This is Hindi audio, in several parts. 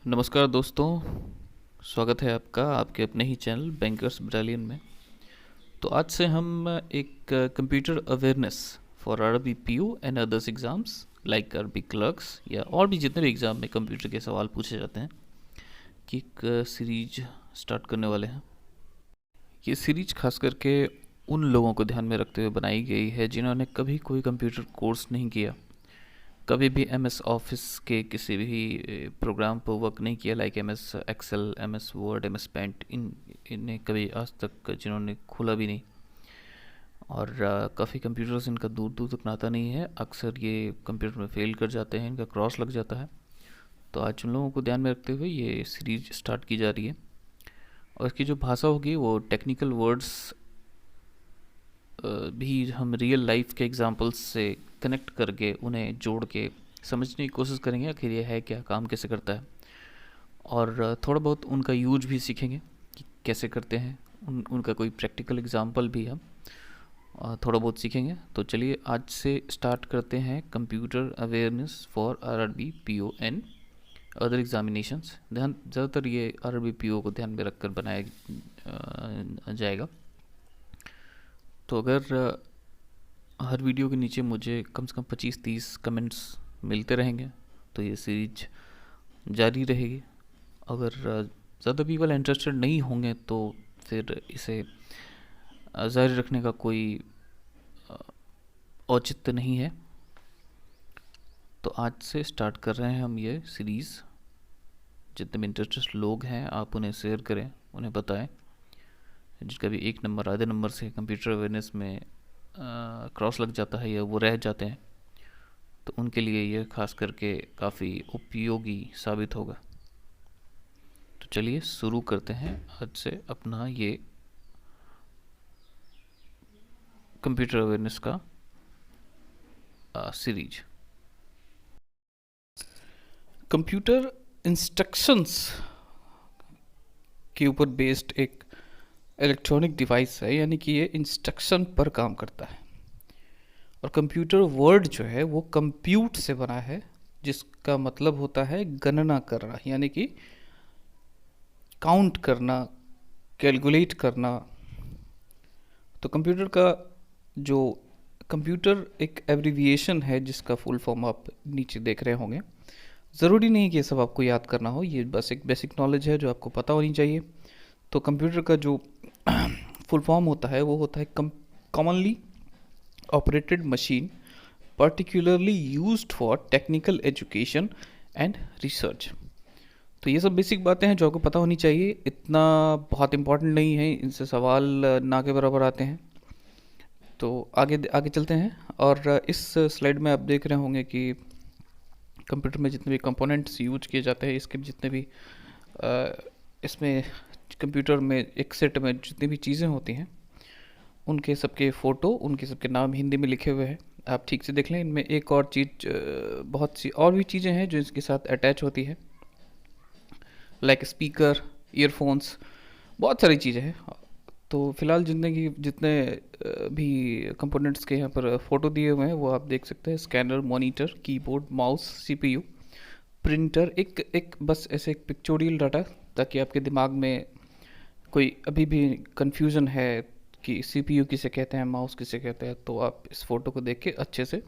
नमस्कार दोस्तों। स्वागत है आपका आपके अपने ही चैनल बैंकर्स बटालियन में। तो आज से हम एक computer awareness for RB PO and others exams like RB clerks या और भी जितने भी एग्ज़ाम में कंप्यूटर के सवाल पूछे जाते हैं कि एक सीरीज स्टार्ट करने वाले हैं। ये सीरीज खास करके उन लोगों को ध्यान में रखते हुए बनाई गई है जिन्होंने कभी कोई कंप्यूटर कोर्स नहीं किया, कभी भी एम एस ऑफिस के किसी भी प्रोग्राम पर वर्क नहीं किया, like M S Excel, M S Word, M S Paint, इन्हें कभी आज तक जिन्होंने खोला भी नहीं। और काफ़ी कंप्यूटर्स इनका दूर दूर तक नाता नहीं है, अक्सर ये कंप्यूटर में फेल कर जाते हैं, इनका क्रॉस लग जाता है। तो आज उन लोगों को ध्यान में रखते हुए ये सीरीज स्टार्ट की जा रही है। और इसकी जो भाषा होगी वो टेक्निकल वर्ड्स भी हम रियल लाइफ के एग्जांपल्स से कनेक्ट करके उन्हें जोड़ के समझने की कोशिश करेंगे आखिर ये है क्या, काम कैसे करता है। और थोड़ा बहुत उनका यूज भी सीखेंगे कि कैसे करते हैं, उनका कोई प्रैक्टिकल एग्जांपल भी हम थोड़ा बहुत सीखेंगे। तो चलिए आज से स्टार्ट करते हैं computer awareness for RRB PO and other examinations. ध्यान ज़्यादातर ये आरआरबी पीओ को ध्यान में रखकर बनाया जाएगा। तो अगर हर वीडियो के नीचे मुझे कम से कम 25-30 कमेंट्स मिलते रहेंगे तो ये सीरीज जारी रहेगी। अगर ज़्यादा पीपल इंटरेस्टेड नहीं होंगे तो फिर इसे जारी रखने का कोई औचित्य नहीं है। तो आज से स्टार्ट कर रहे हैं हम ये सीरीज़। जितने भी इंटरेस्टेड लोग हैं आप उन्हें शेयर करें, उन्हें बताएं। जिसका भी 1 नंबर आधे नंबर से कंप्यूटर अवेयरनेस में क्रॉस लग जाता है या वो रह जाते हैं तो उनके लिए ये खास करके काफ़ी उपयोगी साबित होगा। तो चलिए शुरू करते हैं आज से अपना ये कंप्यूटर अवेयरनेस का सीरीज। कंप्यूटर इंस्ट्रक्शंस के ऊपर बेस्ड एक इलेक्ट्रॉनिक डिवाइस है, यानी कि ये इंस्ट्रक्शन पर काम करता है। और कंप्यूटर वर्ड जो है वो कंप्यूट से बना है, जिसका मतलब होता है गणना करना, यानी कि काउंट करना, कैलकुलेट करना। तो कंप्यूटर का जो कंप्यूटर एक एब्रिविएशन है जिसका फुल फॉर्म आप नीचे देख रहे होंगे। ज़रूरी नहीं कि ये सब आपको याद करना हो, ये बस एक बेसिक नॉलेज है जो आपको पता होनी चाहिए। तो कंप्यूटर का जो फुल फॉर्म होता है वो होता है commonly operated machine particularly used for technical education and research. तो ये सब बेसिक बातें हैं जो आपको पता होनी चाहिए, इतना बहुत इम्पोर्टेंट नहीं है, इनसे सवाल ना के बराबर आते हैं। तो आगे आगे चलते हैं। और इस स्लाइड में आप देख रहे होंगे कि कंप्यूटर में जितने भी कंपोनेंट्स यूज किए जाते हैं, इसके जितने भी इसमें कंप्यूटर में एक सेट में जितनी भी चीज़ें होती हैं उनके सबके फ़ोटो, उनके सबके नाम हिंदी में लिखे हुए हैं। आप ठीक से देख लें। इनमें एक और चीज़, बहुत सी और भी चीज़ें हैं जो इसके साथ अटैच होती है, लाइक स्पीकर, ईयरफोन्स, बहुत सारी चीज़ें हैं। तो फिलहाल जितने भी कंपोनेंट्स के यहाँ पर फ़ोटो दिए हुए हैं वो आप देख सकते हैं। Scanner, monitor, keyboard, mouse, CPU, printer, एक बस ऐसे एक पिक्चोरियल डाटा, ताकि आपके दिमाग में कोई अभी भी कंफ्यूजन है कि सीपीयू किसे कहते हैं, माउस किसे कहते हैं, तो आप इस फ़ोटो को देख के अच्छे से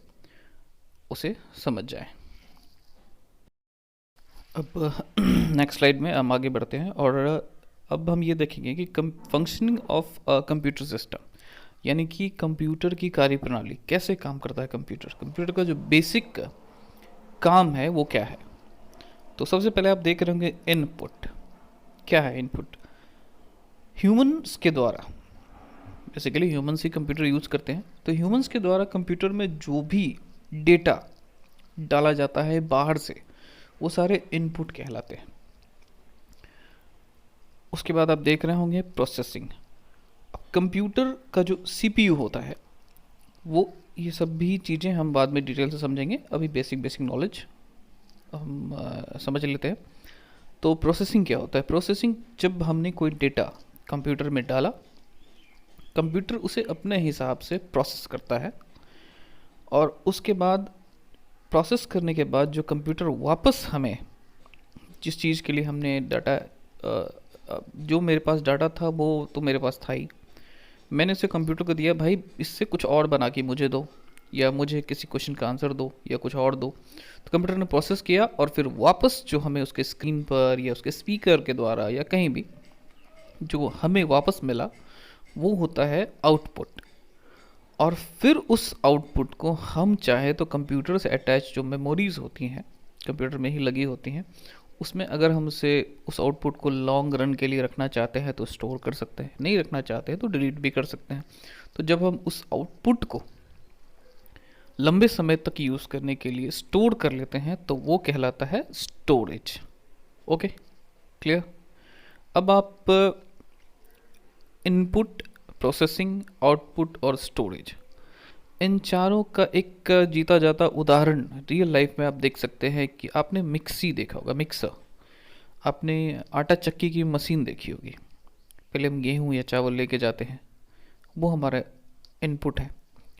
उसे समझ जाएं। अब नेक्स्ट स्लाइड में हम आगे बढ़ते हैं और अब हम ये देखेंगे कि फंक्शनिंग ऑफ कंप्यूटर सिस्टम, यानी कि कंप्यूटर की कार्यप्रणाली, कैसे काम करता है कंप्यूटर। कंप्यूटर का जो बेसिक काम है वो क्या है। तो सबसे पहले आप देख रहे होंगे इनपुट। क्या है इनपुट? ह्यूमंस के द्वारा, बेसिकली ह्यूमंस ही कंप्यूटर यूज़ करते हैं, तो ह्यूमंस के द्वारा कंप्यूटर में जो भी डेटा डाला जाता है बाहर से वो सारे इनपुट कहलाते हैं। उसके बाद आप देख रहे होंगे प्रोसेसिंग। कंप्यूटर का जो सीपीयू होता है वो, ये सब भी चीज़ें हम बाद में डिटेल से समझेंगे, अभी बेसिक नॉलेज हम समझ लेते हैं। तो प्रोसेसिंग क्या होता है? प्रोसेसिंग, जब हमने कोई डेटा कंप्यूटर में डाला, कंप्यूटर उसे अपने हिसाब से प्रोसेस करता है और उसके बाद प्रोसेस करने के बाद जो कंप्यूटर वापस हमें जिस चीज़ के लिए हमने डाटा, जो मेरे पास डाटा था वो तो मेरे पास था ही, मैंने उसे कंप्यूटर को दिया, भाई इससे कुछ और बना के मुझे दो, या मुझे किसी क्वेश्चन का आंसर दो, या कुछ और दो। तो कंप्यूटर ने प्रोसेस किया और फिर वापस जो हमें उसके स्क्रीन पर या उसके स्पीकर के द्वारा या कहीं भी जो हमें वापस मिला, वो होता है आउटपुट। और फिर उस आउटपुट को हम चाहे तो कंप्यूटर से अटैच जो मेमोरीज होती हैं, कंप्यूटर में ही लगी होती हैं, उसमें अगर हम उसे उस आउटपुट को लॉन्ग रन के लिए रखना चाहते हैं तो स्टोर कर सकते हैं, नहीं रखना चाहते हैं तो डिलीट भी कर सकते हैं। तो जब हम उस आउटपुट को लंबे समय तक यूज़ करने के लिए स्टोर कर लेते हैं तो वो कहलाता है स्टोरेज। Okay, clear. अब आप इनपुट, प्रोसेसिंग, आउटपुट और स्टोरेज, इन चारों का एक जीता जाता उदाहरण रियल लाइफ में आप देख सकते हैं कि आपने मिक्सी देखा होगा, मिक्सर, आपने आटा चक्की की मशीन देखी होगी। पहले हम गेहूं या चावल लेके जाते हैं, वो हमारा इनपुट है,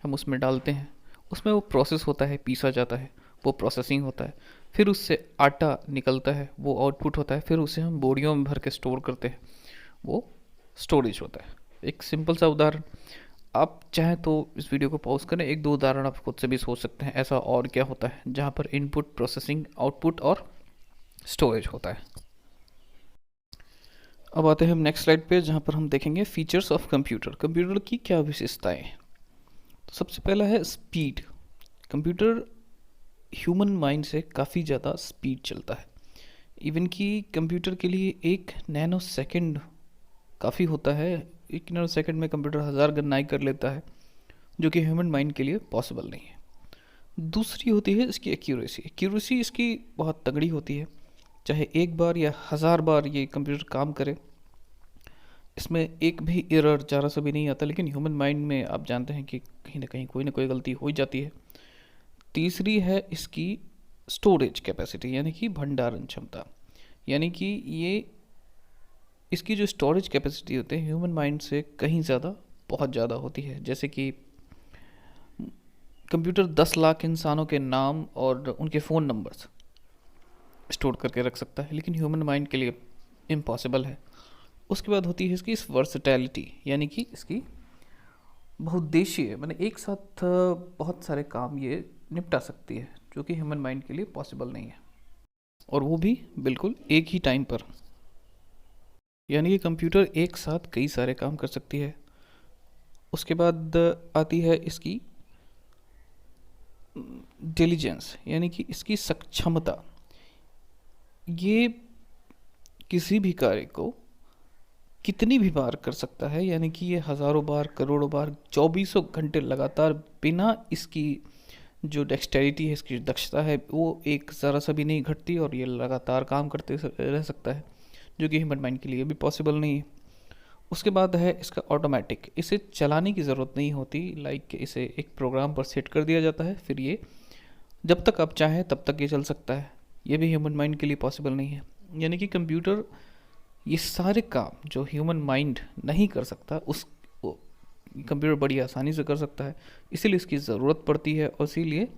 हम उसमें डालते हैं, उसमें वो प्रोसेस होता है, पीसा जाता है, वो प्रोसेसिंग होता है, फिर उससे आटा निकलता है, वो आउटपुट होता है, फिर उसे हम बोरियों में भर के स्टोर करते हैं, वो स्टोरेज होता है। एक सिंपल सा उदाहरण। आप चाहें तो इस वीडियो को पॉज करें, एक दो उदाहरण आप खुद से भी सोच सकते हैं ऐसा और क्या होता है जहाँ पर इनपुट, प्रोसेसिंग, आउटपुट और स्टोरेज होता है। अब आते हैं हम नेक्स्ट स्लाइड पे, जहाँ पर हम देखेंगे फीचर्स ऑफ कंप्यूटर, कंप्यूटर की क्या विशेषताएं हैं। तो सबसे पहला है स्पीड। कंप्यूटर ह्यूमन माइंड से काफ़ी ज़्यादा स्पीड चलता है। इवन कि कंप्यूटर के लिए 1 नैनो सेकेंड काफ़ी होता है। 1 नैनो सेकेंड में कंप्यूटर 1000 गणनाएं कर लेता है, जो कि ह्यूमन माइंड के लिए पॉसिबल नहीं है। दूसरी होती है इसकी एक्यूरेसी। एक्यूरेसी इसकी बहुत तगड़ी होती है, चाहे एक बार या 1000 बार ये कंप्यूटर काम करे, इसमें एक भी एरर ज़रा सा भी नहीं आता। लेकिन ह्यूमन माइंड में आप जानते हैं कि कहीं ना कोई गलती हो ही जाती है। तीसरी है इसकी स्टोरेज कैपेसिटी, यानी कि भंडारण क्षमता। यानी कि ये इसकी जो स्टोरेज कैपेसिटी होती है ह्यूमन माइंड से कहीं ज़्यादा, बहुत ज़्यादा होती है। जैसे कि कंप्यूटर 10 लाख इंसानों के नाम और उनके फ़ोन नंबर्स स्टोर करके रख सकता है, लेकिन ह्यूमन माइंड के लिए इम्पॉसिबल है। उसके बाद होती है इसकी वर्सटैलिटी, यानी कि इसकी बहुउद्देशीय, मैंने एक साथ बहुत सारे काम ये निपटा सकती है, जो कि ह्यूमन माइंड के लिए पॉसिबल नहीं है, और वो भी बिल्कुल एक ही टाइम पर। यानी कि कंप्यूटर एक साथ कई सारे काम कर सकती है। उसके बाद आती है इसकी इंटेलिजेंस, यानी कि इसकी सक्षमता। ये किसी भी कार्य को कितनी भी बार कर सकता है, यानी कि ये हज़ारों बार, करोड़ों बार, 2400 घंटे लगातार बिना इसकी जो डेक्सटेरिटी है, इसकी दक्षता है, वो एक ज़रा सा भी नहीं घटती, और ये लगातार काम करते रह सकता है, जो कि ह्यूमन माइंड के लिए भी पॉसिबल नहीं है। उसके बाद है इसका ऑटोमेटिक, इसे चलाने की ज़रूरत नहीं होती, लाइक इसे एक प्रोग्राम पर सेट कर दिया जाता है, फिर ये जब तक आप चाहें तब तक ये चल सकता है। ये भी ह्यूमन माइंड के लिए पॉसिबल नहीं है। यानी कि कंप्यूटर ये सारे काम जो ह्यूमन माइंड नहीं कर सकता, उस कंप्यूटर बड़ी आसानी से कर सकता है, इसीलिए इसकी ज़रूरत पड़ती है, और इसीलिए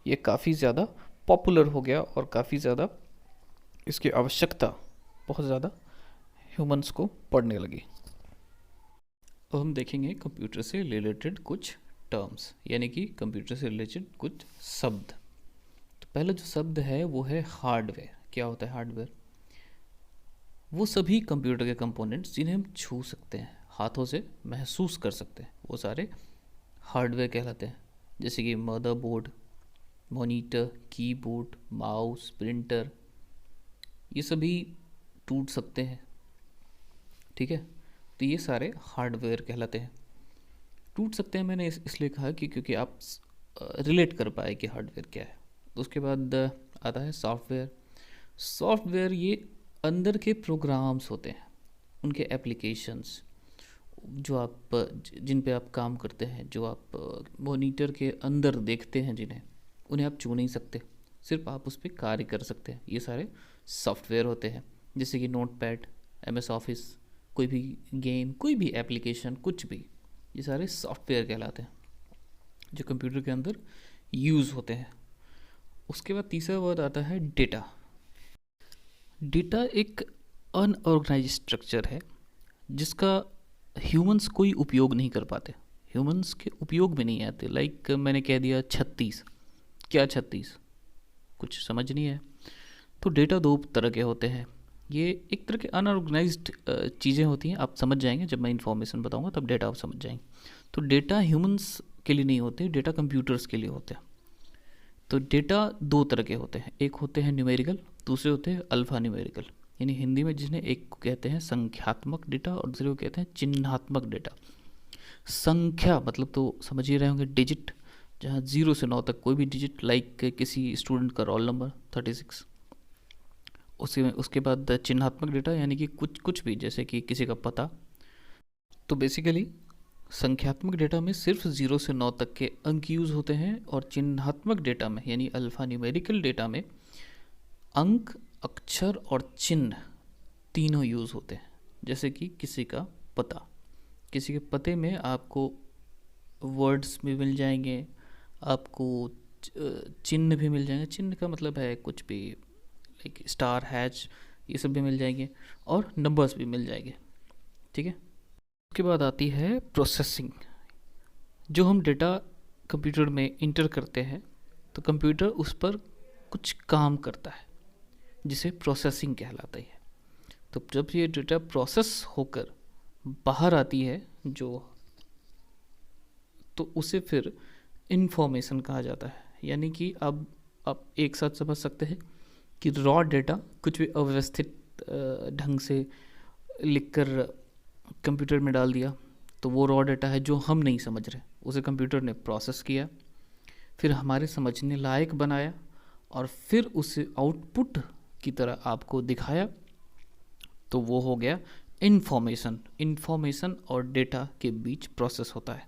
ये काफ़ी ज़्यादा पॉपुलर हो गया, और काफ़ी ज़्यादा इसकी आवश्यकता बहुत ज़्यादा ह्यूमंस को पड़ने लगी। अब हम देखेंगे कंप्यूटर से रिलेटेड कुछ टर्म्स, यानी कि कंप्यूटर से रिलेटेड कुछ शब्द। तो पहला जो शब्द है वो है हार्डवेयर। क्या होता है हार्डवेयर? वो सभी कंप्यूटर के कंपोनेंट्स जिन्हें हम छू सकते हैं, हाथों से महसूस कर सकते हैं, वो सारे हार्डवेयर कहलाते हैं। जैसे कि motherboard, monitor, keyboard, mouse, printer, ये सभी टूट सकते हैं, ठीक है। तो ये सारे हार्डवेयर कहलाते हैं। टूट सकते हैं मैंने इसलिए कहा कि क्योंकि आप रिलेट कर पाए कि हार्डवेयर क्या है। तो उसके बाद आता है सॉफ्टवेयर। सॉफ्टवेयर ये अंदर के प्रोग्राम्स होते हैं, उनके एप्लीकेशंस जो आप जिन पे आप काम करते हैं, जो आप मॉनिटर के अंदर देखते हैं, जिन्हें उन्हें आप छू नहीं सकते, सिर्फ आप उस पर कार्य कर सकते हैं, ये सारे सॉफ्टवेयर होते हैं। जैसे कि नोटपैड, MS ऑफिस, कोई भी गेम, कोई भी एप्लीकेशन, कुछ भी, ये सारे सॉफ्टवेयर कहलाते हैं जो कंप्यूटर के अंदर यूज़ होते हैं। उसके बाद तीसरा वर्ड आता है डेटा। डेटा एक अनऑर्गेनाइज स्ट्रक्चर है जिसका ह्यूमंस कोई उपयोग नहीं कर पाते, ह्यूमंस के उपयोग में नहीं आते। लाइक मैंने कह दिया 36, क्या 36, कुछ समझ नहीं है। तो डेटा दो तरह के होते हैं, ये एक तरह के अनऑर्गेनाइज्ड चीज़ें होती हैं, आप समझ जाएंगे जब मैं इन्फॉर्मेशन बताऊंगा तब डेटा आप समझ जाएंगे। तो डेटा ह्यूमंस के लिए नहीं होते, डेटा कंप्यूटर्स के लिए होते हैं। तो डेटा दो तरह के होते हैं, एक होते हैं न्यूमेरिकल, दूसरे होते हैं अल्फ़ा न्यूमेरिकल। यानी हिंदी में जिन्हें एक को कहते हैं संख्यात्मक डेटा और दूसरे को कहते हैं चिन्हात्मक डेटा। संख्या मतलब तो समझ ही रहे होंगे, डिजिट, जहाँ 0 से 9 तक कोई भी डिजिट, लाइक किसी स्टूडेंट का रोल नंबर 36। उसके बाद चिन्हात्मक डेटा यानी कि कुछ भी, जैसे कि किसी का पता। तो बेसिकली संख्यात्मक डेटा में सिर्फ 0 से 9 तक के अंक यूज़ होते हैं, और चिन्हात्मक डेटा में यानी अल्फ़ा न्यूमेरिकल डेटा में अंक, अक्षर और चिन्ह तीनों यूज़ होते हैं। जैसे कि किसी का पता, किसी के पते में आपको वर्ड्स भी मिल जाएंगे, आपको चिन्ह भी मिल जाएंगे। चिन्ह का मतलब है कुछ भी, लाइक स्टार, हैच, ये सब भी मिल जाएंगे, और नंबर्स भी मिल जाएंगे। ठीक है। उसके बाद आती है प्रोसेसिंग। जो हम डेटा कंप्यूटर में इंटर करते हैं तो कंप्यूटर उस पर कुछ काम करता है जिसे प्रोसेसिंग कहलाता है। तो जब ये डेटा प्रोसेस होकर बाहर आती है तो उसे फिर इंफॉर्मेशन कहा जाता है। यानी कि अब आप एक साथ समझ सकते हैं कि रॉ डेटा कुछ भी अव्यवस्थित ढंग से लिखकर कंप्यूटर में डाल दिया तो वो रॉ डेटा है जो हम नहीं समझ रहे, उसे कंप्यूटर ने प्रोसेस किया, फिर हमारे समझने लायक बनाया, और फिर उसे आउटपुट की तरह आपको दिखाया, तो वो हो गया इन्फॉर्मेशन। इन्फॉर्मेशन और डेटा के बीच प्रोसेस होता है।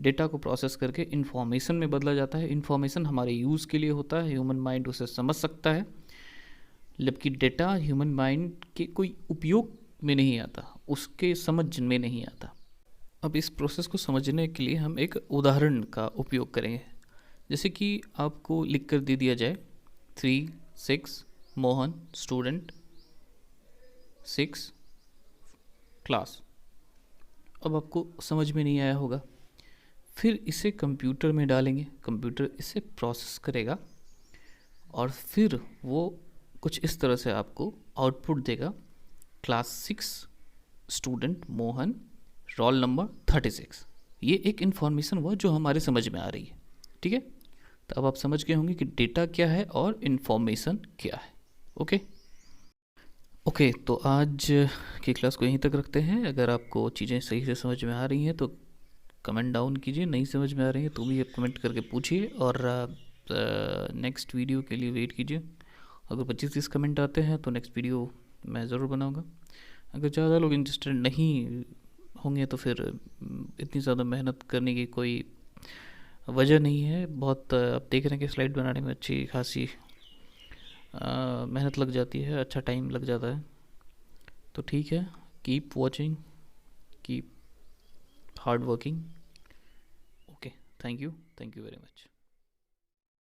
डेटा को प्रोसेस करके इन्फॉर्मेशन में बदला जाता है। इन्फॉर्मेशन हमारे यूज़ के लिए होता है, ह्यूमन माइंड उसे समझ सकता है, जबकि डेटा ह्यूमन माइंड के कोई उपयोग में नहीं आता, उसके समझ में नहीं आता। अब इस प्रोसेस को समझने के लिए हम एक उदाहरण का उपयोग करेंगे। जैसे कि आपको लिख कर दे दिया जाए 3, 6 मोहन स्टूडेंट 6 क्लास। अब आपको समझ में नहीं आया होगा, फिर इसे कंप्यूटर में डालेंगे, कंप्यूटर इसे प्रोसेस करेगा और फिर वो कुछ इस तरह से आपको आउटपुट देगा, class 6 student Mohan roll number 36। ये एक इन्फॉर्मेशन हुआ जो हमारे समझ में आ रही है। ठीक है। तो अब आप समझ गए होंगे कि डेटा क्या है और इन्फॉर्मेशन क्या है। ओके, तो आज की क्लास को यहीं तक रखते हैं। अगर आपको चीज़ें सही से समझ में आ रही हैं तो कमेंट डाउन कीजिए, नहीं समझ में आ रही है तो भी कमेंट करके पूछिए, और नेक्स्ट वीडियो के लिए वेट कीजिए। अगर 25-30 कमेंट आते हैं तो नेक्स्ट वीडियो मैं ज़रूर बनाऊंगा। अगर ज़्यादा लोग इंटरेस्टेड नहीं होंगे तो फिर इतनी ज़्यादा मेहनत करने की कोई वजह नहीं है। बहुत आप देख रहे हैं कि स्लाइड बनाने में अच्छी खासी मेहनत लग जाती है, अच्छा टाइम लग जाता है। तो ठीक है, keep watching, keep hard working. Okay, thank you very much.